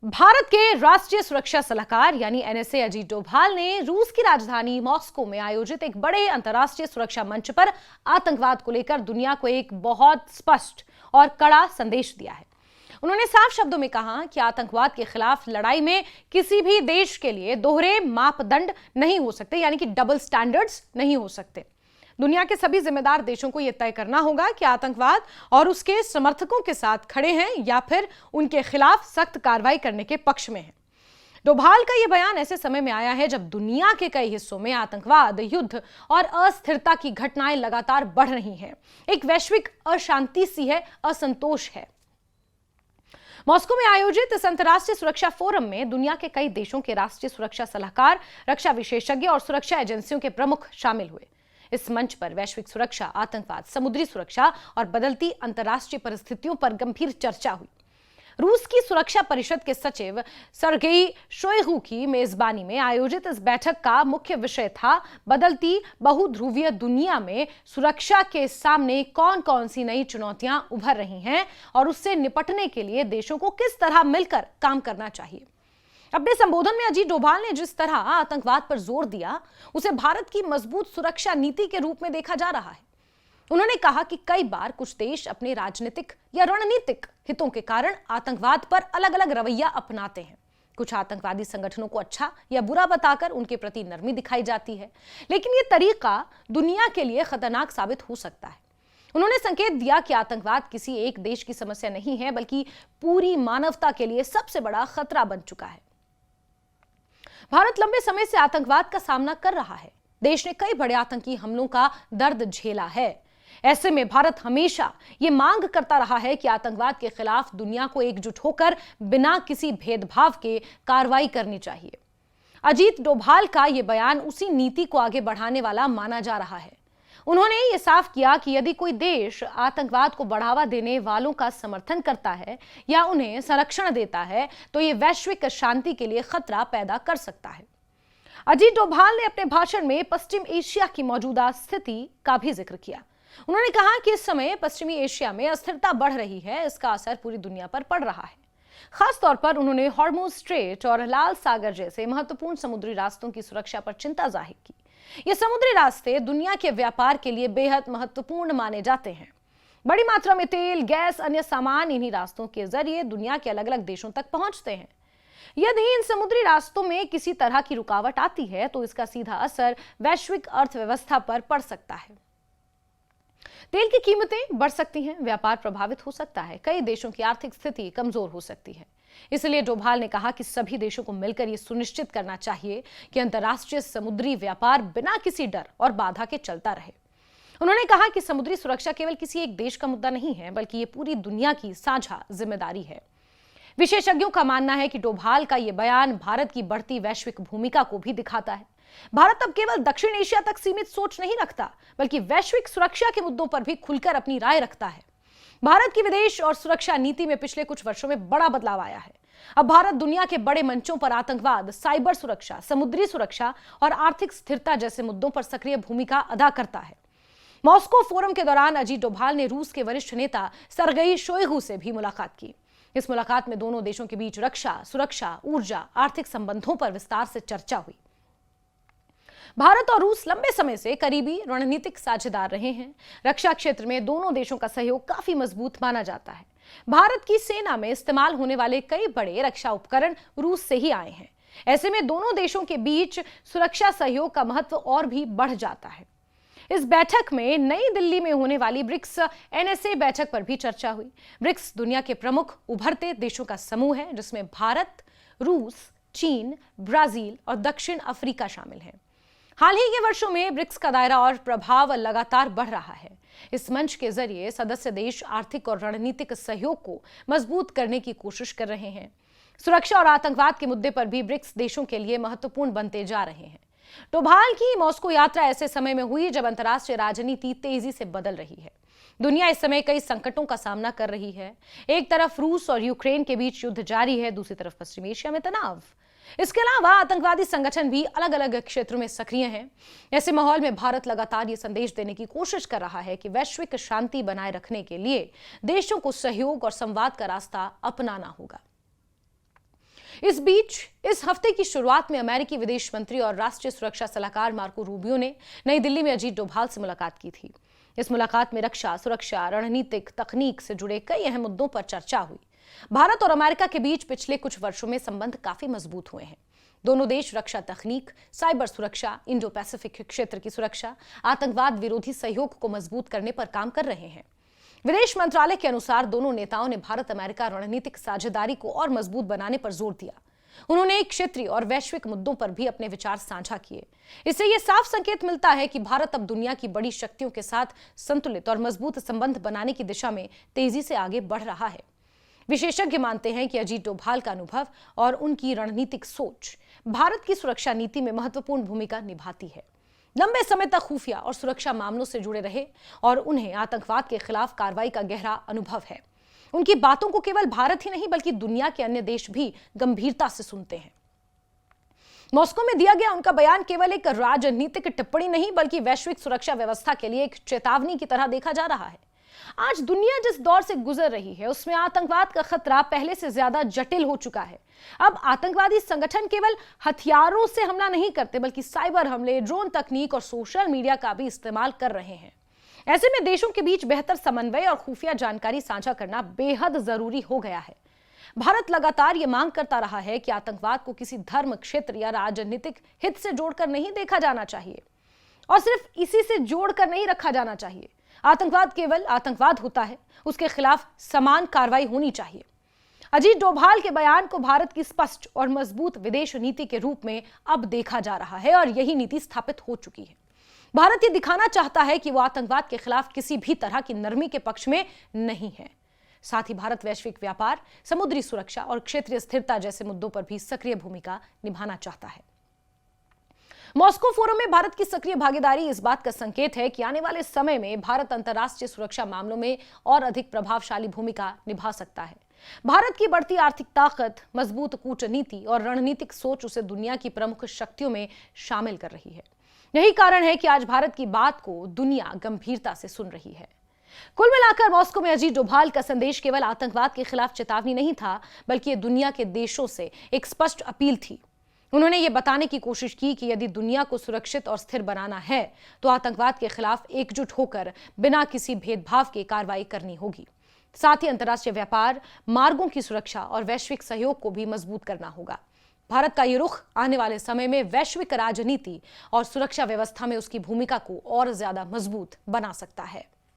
भारत के राष्ट्रीय सुरक्षा सलाहकार यानी एनएसए अजीत डोभाल ने रूस की राजधानी मॉस्को में आयोजित एक बड़े अंतर्राष्ट्रीय सुरक्षा मंच पर आतंकवाद को लेकर दुनिया को एक बहुत स्पष्ट और कड़ा संदेश दिया है। उन्होंने साफ शब्दों में कहा कि आतंकवाद के खिलाफ लड़ाई में किसी भी देश के लिए दोहरे मापदंड नहीं हो सकते, यानी कि डबल स्टैंडर्ड्स नहीं हो सकते। दुनिया के सभी जिम्मेदार देशों को यह तय करना होगा कि आतंकवाद और उसके समर्थकों के साथ खड़े हैं या फिर उनके खिलाफ सख्त कार्रवाई करने के पक्ष में हैं। डोभाल का यह बयान ऐसे समय में आया है जब दुनिया के कई हिस्सों में आतंकवाद, युद्ध और अस्थिरता की घटनाएं लगातार बढ़ रही हैं। एक वैश्विक अशांति सी है, असंतोष है। मॉस्को में आयोजित इस अंतर्राष्ट्रीय सुरक्षा फोरम में दुनिया के कई देशों के राष्ट्रीय सुरक्षा सलाहकार, रक्षा विशेषज्ञ और सुरक्षा एजेंसियों के प्रमुख शामिल हुए। इस मंच पर वैश्विक सुरक्षा, आतंकवाद, समुद्री सुरक्षा और बदलती अंतर्राष्ट्रीय परिस्थितियों पर गंभीर चर्चा हुई। रूस की सुरक्षा परिषद के सचिव सर्गेई शोइगु की मेजबानी में आयोजित इस बैठक का मुख्य विषय था बदलती बहुध्रुवीय दुनिया में सुरक्षा के सामने कौन कौन सी नई चुनौतियां उभर रही हैं और उससे निपटने के लिए देशों को किस तरह मिलकर काम करना चाहिए। अपने संबोधन में अजीत डोभाल ने जिस तरह आतंकवाद पर जोर दिया, उसे भारत की मजबूत सुरक्षा नीति के रूप में देखा जा रहा है। उन्होंने कहा कि कई बार कुछ देश अपने राजनीतिक या रणनीतिक हितों के कारण आतंकवाद पर अलग अलग रवैया अपनाते हैं। कुछ आतंकवादी संगठनों को अच्छा या बुरा बताकर उनके प्रति नरमी दिखाई जाती है, लेकिन यह तरीका दुनिया के लिए खतरनाक साबित हो सकता है। उन्होंने संकेत दिया कि आतंकवाद किसी एक देश की समस्या नहीं है, बल्कि पूरी मानवता के लिए सबसे बड़ा खतरा बन चुका है। भारत लंबे समय से आतंकवाद का सामना कर रहा है। देश ने कई बड़े आतंकी हमलों का दर्द झेला है। ऐसे में भारत हमेशा ये मांग करता रहा है कि आतंकवाद के खिलाफ दुनिया को एकजुट होकर बिना किसी भेदभाव के कार्रवाई करनी चाहिए। अजीत डोभाल का यह बयान उसी नीति को आगे बढ़ाने वाला माना जा रहा है। उन्होंने ये साफ किया कि यदि कोई देश आतंकवाद को बढ़ावा देने वालों का समर्थन करता है या उन्हें संरक्षण देता है तो ये वैश्विक शांति के लिए खतरा पैदा कर सकता है। अजीत डोभाल ने अपने भाषण में पश्चिम एशिया की मौजूदा स्थिति का भी जिक्र किया। उन्होंने कहा कि इस समय पश्चिमी एशिया में अस्थिरता बढ़ रही है, इसका असर पूरी दुनिया पर पड़ रहा है। खासतौर पर उन्होंने हॉर्मुज स्ट्रेट और लाल सागर जैसे महत्वपूर्ण समुद्री रास्तों की सुरक्षा पर चिंता जाहिर की। ये समुद्री रास्ते दुनिया के व्यापार के लिए बेहद महत्वपूर्ण माने जाते हैं। बड़ी मात्रा में तेल, गैस, अन्य सामान इन्हीं रास्तों के जरिए दुनिया के अलग अलग देशों तक पहुंचते हैं। यदि इन समुद्री रास्तों में किसी तरह की रुकावट आती है तो इसका सीधा असर वैश्विक अर्थव्यवस्था पर पड़ सकता है। तेल की कीमतें बढ़ सकती हैं, व्यापार प्रभावित हो सकता है, कई देशों की आर्थिक स्थिति कमजोर हो सकती है। इसलिए डोभाल ने कहा कि सभी देशों को मिलकर यह सुनिश्चित करना चाहिए कि अंतर्राष्ट्रीय समुद्री व्यापार बिना किसी डर और बाधा के चलता रहे। उन्होंने कहा कि समुद्री सुरक्षा केवल किसी एक देश का मुद्दा नहीं है, बल्कि ये पूरी दुनिया की साझा जिम्मेदारी है। विशेषज्ञों का मानना है कि डोभाल का यह बयान भारत की बढ़ती वैश्विक भूमिका को भी दिखाता है। भारत अब केवल दक्षिण एशिया तक सीमित सोच नहीं रखता, बल्कि वैश्विक सुरक्षा के मुद्दों पर भी खुलकर अपनी राय रखता है। भारत की विदेश और सुरक्षा नीति में पिछले कुछ वर्षों में बड़ा बदलाव आया है। अब भारत दुनिया के बड़े मंचों पर आतंकवाद, साइबर सुरक्षा, समुद्री सुरक्षा और आर्थिक स्थिरता जैसे मुद्दों पर सक्रिय भूमिका अदा करता है। मॉस्को फोरम के दौरान अजीत डोभाल ने रूस के वरिष्ठ नेता सर्गेई शोइगु से भी मुलाकात की। इस मुलाकात में दोनों देशों के बीच रक्षा, सुरक्षा, ऊर्जा, आर्थिक संबंधों पर विस्तार से चर्चा हुई। भारत और रूस लंबे समय से करीबी रणनीतिक साझेदार रहे हैं। रक्षा क्षेत्र में दोनों देशों का सहयोग काफी मजबूत माना जाता है। भारत की सेना में इस्तेमाल होने वाले कई बड़े रक्षा उपकरण रूस से ही आए हैं। ऐसे में दोनों देशों के बीच सुरक्षा सहयोग का महत्व और भी बढ़ जाता है। इस बैठक में नई दिल्ली में होने वाली ब्रिक्स एनएसए बैठक पर भी चर्चा हुई। ब्रिक्स दुनिया के प्रमुख उभरते देशों का समूह है, जिसमें भारत, रूस, चीन, ब्राजील और दक्षिण अफ्रीका शामिल हैं। हाल ही के वर्षों में ब्रिक्स का दायरा और प्रभाव लगातार बढ़ रहा है। इस मंच के जरिए सदस्य देश आर्थिक और रणनीतिक सहयोग को मजबूत करने की कोशिश कर रहे हैं। सुरक्षा और आतंकवाद के मुद्दे पर भी ब्रिक्स देशों के लिए महत्वपूर्ण बनते जा रहे हैं। डोभाल की मॉस्को यात्रा ऐसे समय में हुई जब अंतर्राष्ट्रीय राजनीति तेजी से बदल रही है। दुनिया इस समय कई संकटों का सामना कर रही है। एक तरफ रूस और यूक्रेन के बीच युद्ध जारी है, दूसरी तरफ पश्चिम एशिया में तनाव। इसके अलावा आतंकवादी संगठन भी अलग अलग क्षेत्रों में सक्रिय हैं। ऐसे माहौल में भारत लगातार ये संदेश देने की कोशिश कर रहा है कि वैश्विक शांति बनाए रखने के लिए देशों को सहयोग और संवाद का रास्ता अपनाना होगा। इस बीच इस हफ्ते की शुरुआत में अमेरिकी विदेश मंत्री और राष्ट्रीय सुरक्षा सलाहकार मार्को रूबियो ने नई दिल्ली में अजीत डोभाल से मुलाकात की थी। इस मुलाकात में रक्षा, सुरक्षा, रणनीतिक, तकनीक से जुड़े कई अहम मुद्दों पर चर्चा हुई। भारत और अमेरिका के बीच पिछले कुछ वर्षों में संबंध काफी मजबूत हुए हैं। दोनों देश रक्षा तकनीक, साइबर सुरक्षा, इंडो पैसिफिक क्षेत्र की सुरक्षा, आतंकवाद विरोधी सहयोग को मजबूत करने पर काम कर रहे हैं। विदेश मंत्रालय के अनुसार दोनों नेताओं ने भारत अमेरिका रणनीतिक साझेदारी को और मजबूत बनाने पर जोर दिया। उन्होंने क्षेत्रीय और वैश्विक मुद्दों पर भी अपने विचार साझा किए। इससे यह साफ संकेत मिलता है कि भारत अब दुनिया की बड़ी शक्तियों के साथ संतुलित और मजबूत संबंध बनाने की दिशा में तेजी से आगे बढ़ रहा है। विशेषज्ञ मानते हैं कि अजीत डोभाल का अनुभव और उनकी रणनीतिक सोच भारत की सुरक्षा नीति में महत्वपूर्ण भूमिका निभाती है। लंबे समय तक खुफिया और सुरक्षा मामलों से जुड़े रहे और उन्हें आतंकवाद के खिलाफ कार्रवाई का गहरा अनुभव है। उनकी बातों को केवल भारत ही नहीं बल्कि दुनिया के अन्य देश भी गंभीरता से सुनते हैं। मॉस्को में दिया गया उनका बयान केवल एक राजनीतिक टिप्पणी नहीं बल्कि वैश्विक सुरक्षा व्यवस्था के लिए एक चेतावनी की तरह देखा जा रहा है। आज दुनिया जिस दौर से गुजर रही है उसमें आतंकवाद का खतरा पहले से ज्यादा जटिल हो चुका है। अब आतंकवादी संगठन केवल हथियारों से हमला नहीं करते बल्कि साइबर हमले, ड्रोन तकनीक और सोशल मीडिया का भी इस्तेमाल कर रहे हैं। ऐसे में देशों के बीच बेहतर समन्वय और खुफिया जानकारी साझा करना बेहद जरूरी हो गया है। भारत लगातार यह मांग करता रहा है कि आतंकवाद को किसी धर्म, क्षेत्र या राजनीतिक हित से जोड़कर नहीं देखा जाना चाहिए और सिर्फ इसी से जोड़कर नहीं रखा जाना चाहिए। आतंकवाद केवल आतंकवाद होता है, उसके खिलाफ समान कार्रवाई होनी चाहिए। अजीत डोभाल के बयान को भारत की स्पष्ट और मजबूत विदेश नीति के रूप में अब देखा जा रहा है और यही नीति स्थापित हो चुकी है। भारत ये दिखाना चाहता है कि वो आतंकवाद के खिलाफ किसी भी तरह की नरमी के पक्ष में नहीं है। साथ ही भारत वैश्विक व्यापार, समुद्री सुरक्षा और क्षेत्रीय स्थिरता जैसे मुद्दों पर भी सक्रिय भूमिका निभाना चाहता है। मॉस्को फोरम में भारत की सक्रिय भागीदारी इस बात का संकेत है कि आने वाले समय में भारत अंतर्राष्ट्रीय सुरक्षा मामलों में और अधिक प्रभावशाली भूमिका निभा सकता है। भारत की बढ़ती आर्थिक ताकत, मजबूत कूटनीति और रणनीतिक सोच उसे दुनिया की प्रमुख शक्तियों में शामिल कर रही है। यही कारण है कि आज भारत की बात को दुनिया गंभीरता से सुन रही है। कुल मिलाकर मॉस्को में अजीत डोभाल का संदेश केवल आतंकवाद के खिलाफ चेतावनी नहीं था बल्कि दुनिया के देशों से एक स्पष्ट अपील थी। उन्होंने ये बताने की कोशिश की कि यदि दुनिया को सुरक्षित और स्थिर बनाना है तो आतंकवाद के खिलाफ एकजुट होकर बिना किसी भेदभाव के कार्रवाई करनी होगी। साथ ही अंतर्राष्ट्रीय व्यापार, मार्गों की सुरक्षा और वैश्विक सहयोग को भी मजबूत करना होगा। भारत का ये रुख आने वाले समय में वैश्विक राजनीति और सुरक्षा व्यवस्था में उसकी भूमिका को और ज्यादा मजबूत बना सकता है।